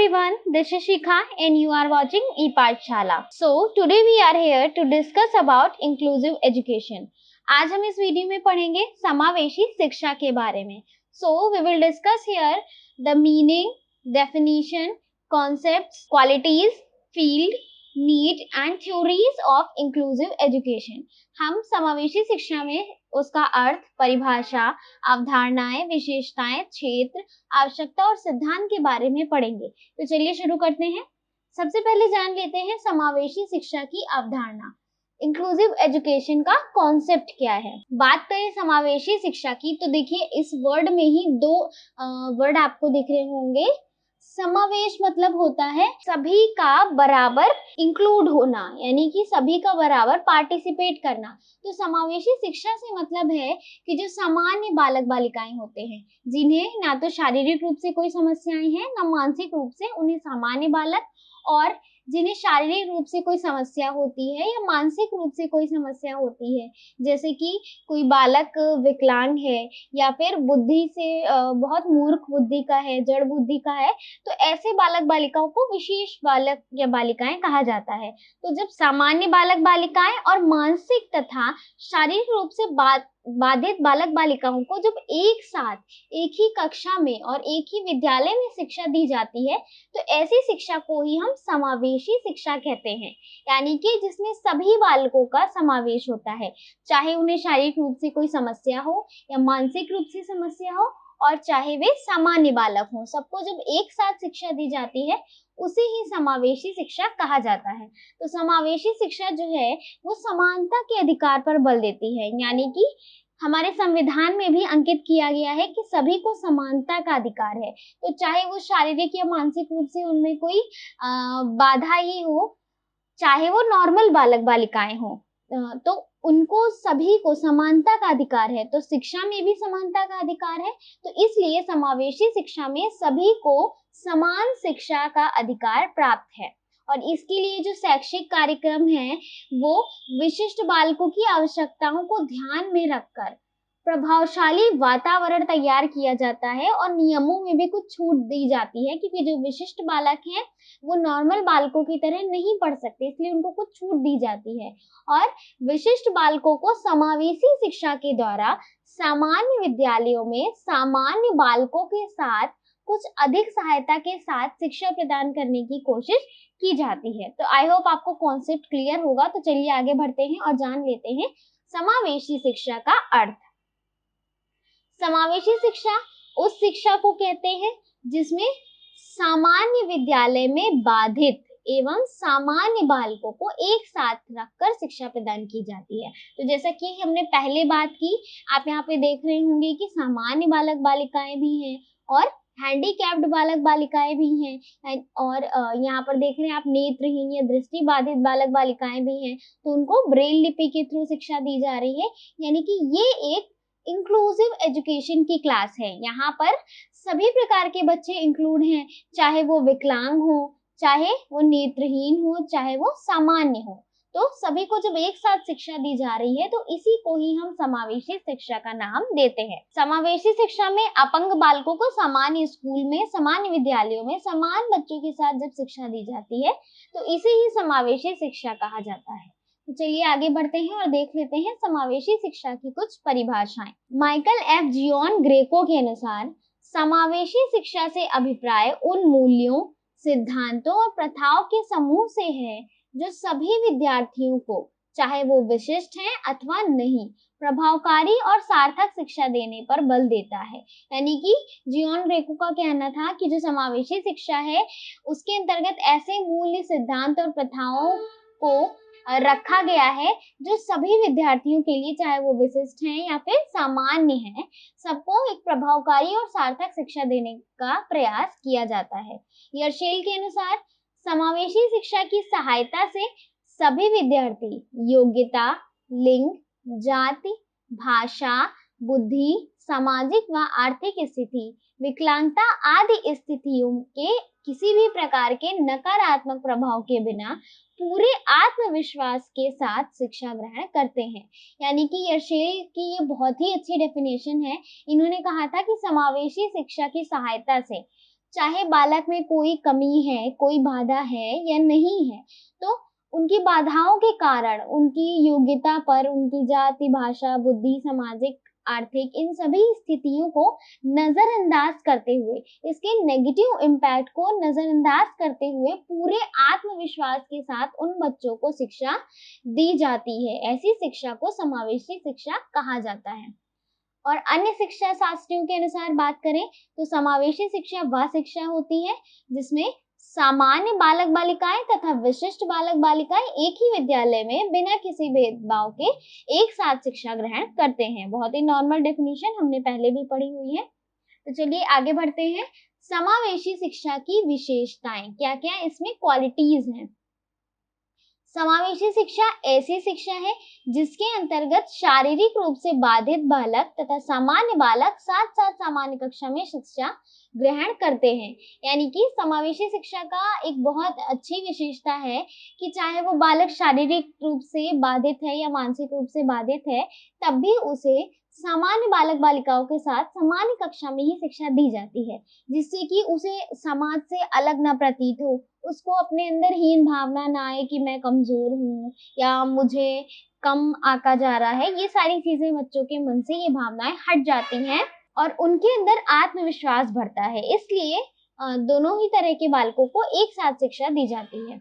everyone, this is Shikha and you are watching ePathshala. So today we are here to discuss about inclusive education. आज हम इस video में पढ़ेंगे समावेशी शिक्षा के बारे में. So we will discuss here the meaning, definition, concepts, qualities, field, need and theories of inclusive education. हम समावेशी शिक्षा में उसका अर्थ, परिभाषा, अवधारणाएं, विशेषताएं, क्षेत्र, आवश्यकता और सिद्धांत के बारे में पढ़ेंगे. तो चलिए शुरू करते हैं. सबसे पहले जान लेते हैं समावेशी शिक्षा की अवधारणा. इंक्लूसिव एजुकेशन का कॉन्सेप्ट क्या है. बात करें समावेशी शिक्षा की तो देखिए इस वर्ड में ही दो वर्ड आपको दिख रहे होंगे. समावेश मतलब होता है सभी का बराबर इंक्लूड होना, यानी कि सभी का बराबर पार्टिसिपेट करना. तो समावेशी शिक्षा से मतलब है कि जो सामान्य बालक बालिकाएं होते हैं, जिन्हें ना तो शारीरिक रूप से कोई समस्याएं हैं ना मानसिक रूप से, उन्हें सामान्य बालक, और जिन्हें शारीरिक रूप से कोई समस्या होती है या मानसिक रूप से कोई समस्या होती है, जैसे कि कोई बालक विकलांग है या फिर बुद्धि से बहुत मूर्ख बुद्धि का है, जड़ बुद्धि का है, तो ऐसे बालक बालिकाओं को विशेष बालक या बालिकाएं कहा जाता है. तो जब सामान्य बालक बालिकाएं और मानसिक तथा शारीरिक रूप से बाधित बालक बालिकाओं को जब एक साथ एक ही कक्षा में और एक ही विद्यालय में शिक्षा दी जाती है, तो ऐसी शिक्षा को ही हम समावेशी शिक्षा कहते हैं. यानी कि जिसमें सभी बालकों का समावेश होता है, चाहे उन्हें शारीरिक रूप से कोई समस्या हो या मानसिक रूप से समस्या हो, और चाहे वे सामान्य बालक हों, सबको जब एक साथ शिक्षा दी जाती है उसे ही समावेशी शिक्षा कहा जाता है. तो समावेशी शिक्षा जो है वो समानता के अधिकार पर बल देती है, यानी कि हमारे संविधान में भी अंकित किया गया है कि सभी को समानता का अधिकार है. तो चाहे वो शारीरिक या मानसिक रूप से उनमें कोई बाधा ही हो, चाहे वो नॉर्मल बालक बालिकाएं हो, तो उनको सभी को समानता का अधिकार है. तो शिक्षा में भी समानता का अधिकार है, तो इसलिए समावेशी शिक्षा में सभी को समान शिक्षा का अधिकार प्राप्त है. और इसके लिए जो शैक्षिक कार्यक्रम है वो विशिष्ट बालकों की आवश्यकताओं को ध्यान में रखकर प्रभावशाली वातावरण तैयार किया जाता है, और नियमों में भी कुछ छूट दी जाती है, क्योंकि जो विशिष्ट बालक हैं वो नॉर्मल बालकों की तरह नहीं पढ़ सकते, इसलिए उनको कुछ छूट दी जाती है. और विशिष्ट बालकों को समावेशी शिक्षा के द्वारा सामान्य विद्यालयों में सामान्य बालकों के साथ कुछ अधिक सहायता के साथ शिक्षा प्रदान करने की कोशिश की जाती है. तो आई होप आपको कॉन्सेप्ट क्लियर होगा. तो चलिए आगे बढ़ते हैं और जान लेते हैं समावेशी शिक्षा का अर्थ. समावेशी शिक्षा उस शिक्षा को कहते हैं जिसमें सामान्य विद्यालय में बाधित एवं सामान्य बालकों को एक साथ रखकर शिक्षा प्रदान की जाती है. तो जैसा कि हमने पहले बात की, आप यहाँ पे देख रहे होंगे कि सामान्य बालक बालिकाएं भी हैं और हैंडीकैप्ड बालक बालिकाएं भी हैं, और यहाँ पर देख रहे हैं आप नेत्रहीन या दृष्टि बाधित बालक बालिकाएं भी हैं, तो उनको ब्रेल लिपि के थ्रू शिक्षा दी जा रही है. यानी कि ये एक इंक्लूसिव एजुकेशन की क्लास है. यहाँ पर सभी प्रकार के बच्चे इंक्लूड हैं, चाहे वो विकलांग हो, चाहे वो नेत्रहीन हो, चाहे वो सामान्य हो. तो सभी को जब एक साथ शिक्षा दी जा रही है तो इसी को ही हम समावेशी शिक्षा का नाम देते हैं. समावेशी शिक्षा में अपंग बालकों को सामान्य स्कूल में, सामान्य विद्यालयों में समान बच्चों के साथ जब शिक्षा दी जाती है तो इसे ही समावेशी शिक्षा कहा जाता है. तो चलिए आगे बढ़ते हैं और देख लेते हैं समावेशी शिक्षा की कुछ परिभाषाएं. माइकल एफ जियोन ग्रेको के अनुसार समावेशी शिक्षा से अभिप्राय उन मूल्यों, सिद्धांतों और प्रथाओं के समूह से है जो सभी विद्यार्थियों को, चाहे वो विशिष्ट हैं अथवा नहीं, प्रभावकारी और सार्थक शिक्षा देने पर बल देता है. यानी कि जियोन ग्रेको का कहना था कि जो समावेशी शिक्षा है उसके अंतर्गत ऐसे मूल्य, सिद्धांत और प्रथाओं को रखा गया है जो सभी विद्यार्थियों के लिए, चाहे वो विशिष्ट हैं या फिर सामान्य हैं, सबको एक प्रभावकारी और सार्थक शिक्षा देने का प्रयास किया जाता है. यर्शेल के अनुसार समावेशी शिक्षा की सहायता से सभी विद्यार्थी योग्यता, लिंग, जाति, भाषा, बुद्धि, सामाजिक व आर्थिक स्थिति, विकलांगता आदि स्थितियों के किसी भी प्रकार के नकारात्मक प्रभाव के बिना पूरे आत्मविश्वास के साथ शिक्षा ग्रहण करते हैं. यानी कि यर्शेल की ये बहुत ही अच्छी डेफिनेशन है. इन्होंने कहा था कि समावेशी शिक्षा की सहायता से चाहे बालक में कोई कमी है, कोई बाधा है या नहीं है, तो उनकी बाधाओं के कारण उनकी योग्यता पर, उनकी जाति, भाषा, बुद्धि, सामाजिक, आर्थिक इन सभी स्थितियों को नजरअंदाज करते हुए, इसके नेगेटिव इम्पैक्ट को नजरअंदाज करते हुए पूरे आत्मविश्वास के साथ उन बच्चों को शिक्षा दी जाती है। ऐसी शिक्षा को समावेशी शिक्षा कहा जाता है। और अन्य शिक्षा शास्त्रियों के अनुसार बात करें तो समावेशी शिक्षा वह शिक्षा होती है जिसमें सामान्य बालक बालिकाएं तथा विशिष्ट बालक बालिकाएं एक ही विद्यालय में बिना किसी भेदभाव के एक साथ शिक्षा ग्रहण करते हैं। बहुत ही नॉर्मल डेफिनेशन हमने पहले भी पढ़ी हुई है। तो चलिए आगे बढ़ते हैं। समावेशी शिक्षा की विशेषताएं क्या क्या इसमें क्वालिटीज हैं। समावेशी शिक्षा ऐसी शिक्षा है जिसके अंतर्गत शारीरिक रूप से बाधित बालक तथा सामान्य बालक साथ साथ सामान्य कक्षा में शिक्षा ग्रहण करते हैं। यानी कि समावेशी शिक्षा का एक बहुत अच्छी विशेषता है कि चाहे वो बालक शारीरिक रूप से बाधित है या मानसिक रूप से बाधित है, तब भी उसे सामान्य बालक बालिकाओं के साथ सामान्य कक्षा में ही शिक्षा दी जाती है, जिससे कि उसे समाज से अलग ना प्रतीत हो, उसको अपने अंदर हीन भावना ना आए कि मैं कमजोर हूँ या मुझे कम आंका जा रहा है। ये सारी चीजें बच्चों के मन से ये भावनाएं हट जाती हैं और उनके अंदर आत्मविश्वास बढ़ता है। इसलिए दोनों ही तरह के बालकों को एक साथ शिक्षा दी जाती है।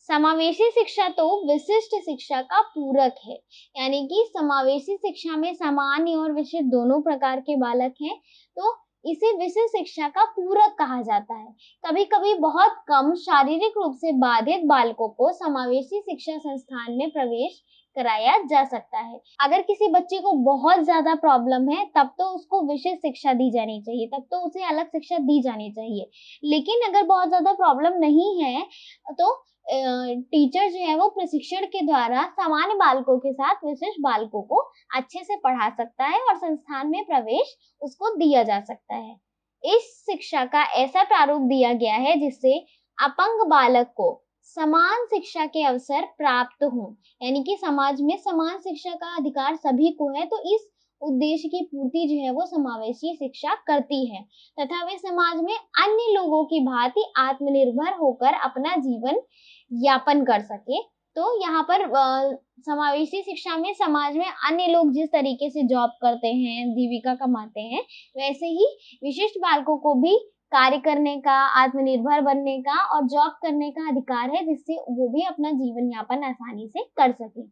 समावेशी शिक्षा तो विशिष्ट शिक्षा का पूरक है, यानी कि समावेशी शिक्षा में सामान्य और विशिष्ट दोनों प्रकार के बालक हैं, तो इसे विशिष्ट शिक्षा का पूरक कहा जाता है। कभी कभी बहुत कम शारीरिक रूप से बाधित बालकों को समावेशी शिक्षा संस्थान में प्रवेश कराया जा सकता है। अगर किसी बच्चे को बहुत ज्यादा प्रॉब्लम है तब तो उसको विशेष शिक्षा दी जानी चाहिए, तब तो उसे अलग शिक्षा दी जानी चाहिए। लेकिन अगर बहुत ज्यादा प्रॉब्लम नहीं है तो टीचर जो है वो प्रशिक्षण के द्वारा सामान्य बालकों के साथ विशिष्ट बालकों को अच्छे से पढ़ा सकता है और संस्थान में प्रवेश उसको दिया जा सकता है। इस शिक्षा का ऐसा प्रारूप दिया गया है जिससे अपंग बालक को समान शिक्षा के अवसर प्राप्त हो, यानी कि समाज में समान शिक्षा का अधिकार सभी को है। तो इस उद्देश्य की पूर्ति जो है वो समावेशी शिक्षा करती है तथा वे समाज में अन्य लोगों की भांति आत्मनिर्भर होकर अपना जीवन यापन कर सके। तो यहाँ पर समावेशी शिक्षा में समाज में अन्य लोग जिस तरीके से जॉब करते हैं, जीविका कमाते हैं, वैसे ही विशिष्ट बालकों को भी कार्य करने का, आत्मनिर्भर बनने का और जॉब करने का अधिकार है, जिससे वो भी अपना जीवन यापन आसानी से कर सके।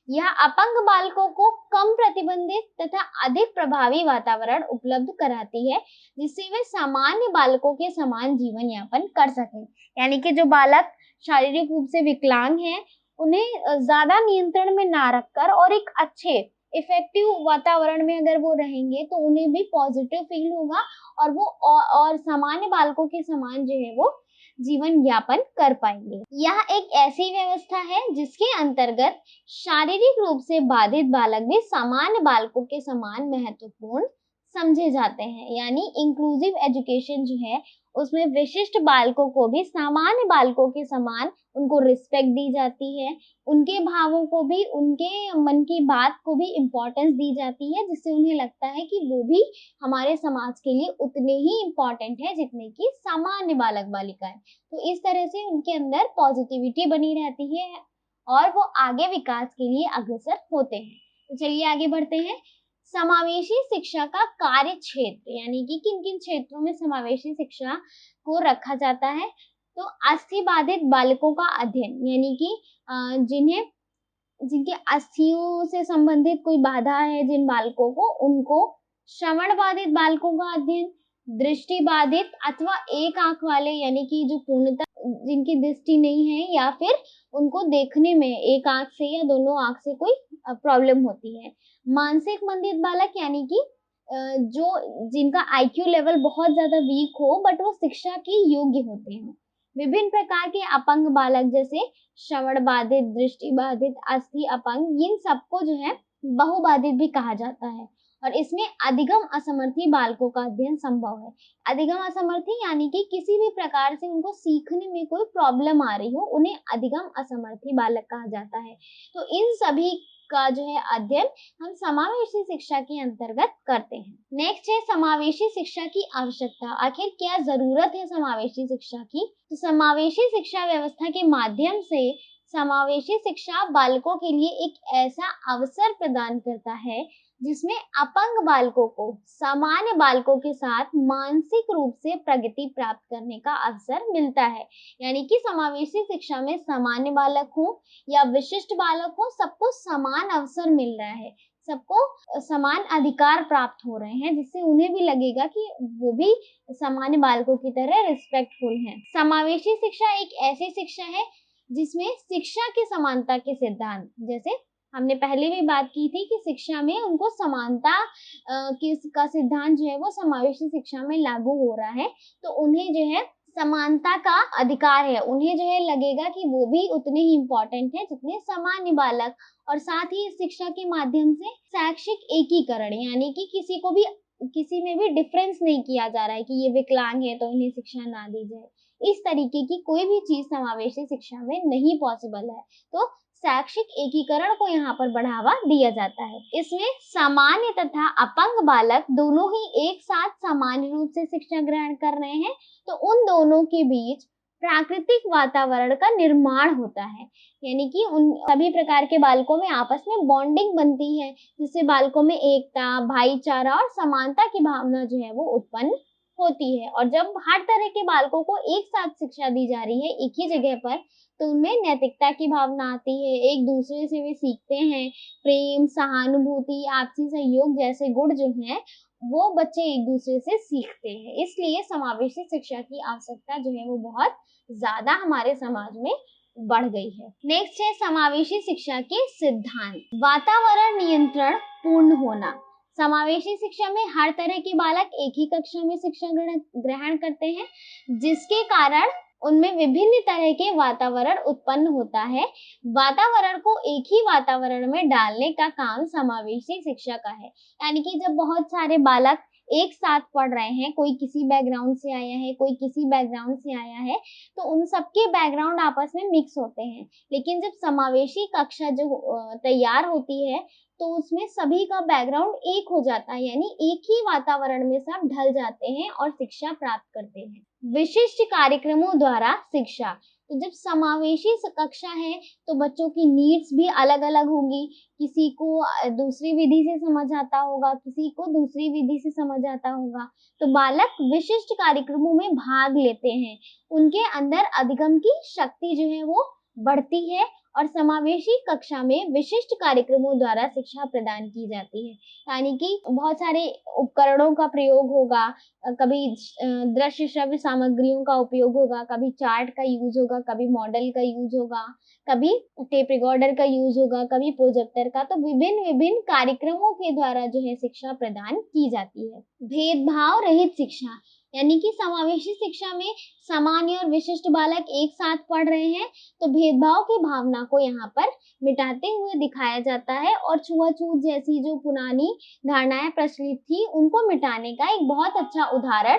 यह अपंग बालकों को कम प्रतिबंधित तथा अधिक प्रभावी वातावरण उपलब्ध कराती है, जिससे वे सामान्य बालकों के समान जीवन यापन कर सकें। यानी कि जो बालक शारीरिक रूप से विकलांग हैं, उन्हें ज्यादा नियंत्रण में ना रखकर और एक अच्छे इफेक्टिव वातावरण में अगर वो रहेंगे तो उन्हें भी पॉजिटिव फील होगा और वो और सामान्य बालकों के समान जो है वो जीवन यापन कर पाएंगे। यह एक ऐसी व्यवस्था है जिसके अंतर्गत शारीरिक रूप से बाधित बालक भी सामान्य बालकों के समान महत्वपूर्ण समझे जाते हैं। यानी इंक्लूसिव एजुकेशन जो है उसमें विशिष्ट बालकों को भी सामान्य बालकों के समान उनको रिस्पेक्ट दी जाती है, उनके भावों को भी, उनके मन की बात को भी इम्पोर्टेंस दी जाती है, जिससे उन्हें लगता है कि वो भी हमारे समाज के लिए उतने ही इम्पोर्टेंट है जितने कि सामान्य बालक बालिकाएं। तो इस तरह से उनके अंदर पॉजिटिविटी बनी रहती है और वो आगे विकास के लिए अग्रसर होते हैं। तो चलिए आगे बढ़ते हैं। समावेशी शिक्षा का कार्य क्षेत्र, यानी कि किन किन क्षेत्रों में समावेशी शिक्षा को रखा जाता है। तो अस्थि बाधित बालकों का अध्ययन, यानी कि जिनके अस्थियों से संबंधित कोई बाधा है जिन बालकों को, उनको। श्रवण बाधित बालकों का अध्ययन, दृष्टि बाधित अथवा एक आंख वाले, यानी कि जो पूर्णतः जिनकी दृष्टि नहीं है या फिर उनको देखने में एक आंख से या दोनों आंख से कोई प्रॉब्लम होती है। मानसिक मंदित बालक, यानी कि जो जिनका आईक्यू लेवल बहुत ज्यादा वीक हो बट वो शिक्षा के योग्य होते हैं। विभिन्न प्रकार के अपंग बालक जैसे श्रवण बाधित, दृष्टि बाधित, अस्थि अपंग, इन सबको जो है बहुबाधित भी कहा जाता है। और इसमें अधिगम असमर्थी बालकों का अध्ययन संभव है। अधिगम असमर्थी यानी कि किसी भी प्रकार से उनको सीखने में कोई प्रॉब्लम आ रही हो, उन्हें अधिगम असमर्थी बालक कहा जाता है। तो इन सभी का जो है अध्ययन हम समावेशी शिक्षा के अंतर्गत करते हैं। नेक्स्ट है समावेशी शिक्षा की आवश्यकता। आखिर क्या जरूरत है समावेशी शिक्षा की? तो समावेशी शिक्षा व्यवस्था के माध्यम से समावेशी शिक्षा बालकों के लिए एक ऐसा अवसर प्रदान करता है जिसमें अपंग बालकों को सामान्य बालकों के साथ मानसिक रूप से प्रगति प्राप्त करने का अवसर मिलता है। यानी कि समावेशी शिक्षा में सामान्य बालक हो या विशिष्ट बालक हो, सबको समान अवसर मिल रहा है, सबको समान अधिकार प्राप्त हो रहे हैं, जिससे उन्हें भी लगेगा कि वो भी सामान्य बालकों की तरह रिस्पेक्टफुल हैं। समावेशी शिक्षा एक ऐसी शिक्षा है जिसमें शिक्षा की समानता के सिद्धांत, जैसे हमने पहले भी बात की थी कि शिक्षा में उनको समानता का सिद्धांत जो है वो समावेशी शिक्षा में लागू हो रहा है, तो उन्हें जो है समानता का अधिकार है, उन्हें जो है लगेगा कि वो भी उतने ही इम्पोर्टेंट है जितने सामान्य बालक। और साथ ही इस शिक्षा के माध्यम से शैक्षिक एकीकरण, यानी कि किसी में भी डिफरेंस नहीं किया जा रहा है कि ये विकलांग है तो इन्हें शिक्षा ना दी जाए, इस तरीके की कोई भी चीज समावेशी शिक्षा में नहीं पॉसिबल है। तो शैक्षिक एकीकरण को यहाँ पर बढ़ावा दिया जाता है। इसमें सामान्य तथा अपंग बालक दोनों ही एक साथ सामान्य रूप से शिक्षा ग्रहण कर रहे हैं, तो उन दोनों के बीच प्राकृतिक वातावरण का निर्माण होता है, यानी कि उन सभी प्रकार के बालकों में आपस में बॉन्डिंग बनती है, जिससे बालकों में एकता, भाईचारा और समानता की भावना जो है वो उत्पन्न होती है। और जब हर तरह के बालकों को एक साथ शिक्षा दी जा रही है एक ही जगह पर, तो उनमें नैतिकता की भावना आती है, एक दूसरे से वे सीखते हैं, प्रेम, सहानुभूति, आपसी सहयोग जैसे गुण जो हैं वो बच्चे एक दूसरे से सीखते हैं। इसलिए समावेशी शिक्षा की आवश्यकता जो है वो बहुत ज्यादा हमारे समाज में बढ़ गई है। नेक्स्ट है समावेशी शिक्षा के सिद्धांत। वातावरण नियंत्रण पूर्ण होना। समावेशी शिक्षा में हर तरह के बालक एक ही कक्षा में शिक्षा ग्रहण करते हैं, जिसके कारण उनमें विभिन्न तरह के वातावरण उत्पन्न होता है। वातावरण को एक ही वातावरण में डालने का काम समावेशी शिक्षा का है। यानी कि जब बहुत सारे बालक एक साथ पढ़ रहे हैं, कोई किसी बैकग्राउंड से आया है, कोई किसी बैकग्राउंड से आया है, तो उन सबके बैकग्राउंड आपस में मिक्स होते हैं। लेकिन जब समावेशी कक्षा जो तैयार होती है, तो उसमें सभी का बैकग्राउंड एक हो जाता है, यानी एक ही वातावरण में सब ढल जाते हैं और शिक्षा प्राप्त करते हैं। विशिष्ट कार्यक्रमों द्वारा शिक्षा। तो जब समावेशी कक्षा है तो बच्चों की नीड्स भी अलग अलग होंगी, किसी को दूसरी विधि से समझ आता होगा, किसी को दूसरी विधि से समझ आता होगा, तो बालक विशिष्ट कार्यक्रमों में भाग लेते हैं, उनके अंदर अधिगम की शक्ति जो है वो बढ़ती है और समावेशी कक्षा में विशिष्ट कार्यक्रमों द्वारा शिक्षा प्रदान की जाती है। यानी कि बहुत सारे उपकरणों का प्रयोग होगा, कभी दृश्य श्रव्य सामग्रियों का उपयोग होगा, कभी चार्ट का यूज होगा, कभी मॉडल का यूज होगा, कभी टेप रिकॉर्डर का यूज होगा, कभी प्रोजेक्टर का। तो विभिन्न विभिन्न कार्यक्रमों के द्वारा जो है शिक्षा प्रदान की जाती है। भेदभाव रहित शिक्षा, यानी कि समावेशी शिक्षा में सामान्य और विशिष्ट बालक एक साथ पढ़ रहे हैं, तो भेदभाव की भावना को यहाँ पर मिटाते हुए दिखाया जाता है और छुआछूत जैसी जो पुरानी धारणाएं प्रचलित थी उनको मिटाने का एक बहुत अच्छा उदाहरण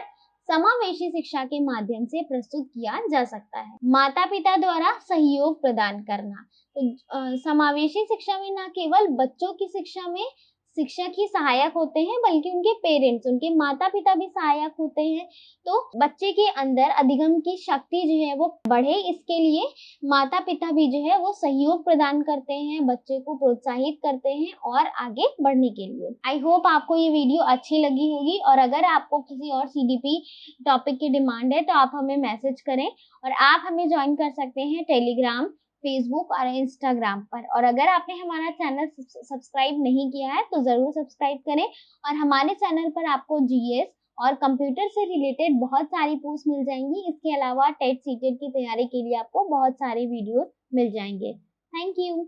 समावेशी शिक्षा के माध्यम से प्रस्तुत किया जा सकता है। माता पिता द्वारा सहयोग प्रदान करना। तो समावेशी शिक्षा में न केवल बच्चों की शिक्षा में शिक्षक ही सहायक होते हैं, बल्कि उनके पेरेंट्स, उनके माता पिता भी सहायक होते हैं। तो बच्चे के अंदर अधिगम की शक्ति जो है वो बढ़े, इसके लिए माता पिता भी जो है वो सहयोग प्रदान करते हैं, बच्चे को प्रोत्साहित करते हैं और आगे बढ़ने के लिए। आई होप आपको ये वीडियो अच्छी लगी होगी, और अगर आपको किसी और सीडीपी टॉपिक की डिमांड है तो आप हमें मैसेज करें, और आप हमें ज्वाइन कर सकते हैं टेलीग्राम, फेसबुक और इंस्टाग्राम पर। और अगर आपने हमारा चैनल सब्सक्राइब नहीं किया है तो जरूर सब्सक्राइब करें, और हमारे चैनल पर आपको जीएस और कंप्यूटर से रिलेटेड बहुत सारी पोस्ट मिल जाएंगी। इसके अलावा टेट सीटेट की तैयारी के लिए आपको बहुत सारे वीडियोस मिल जाएंगे। Thank you.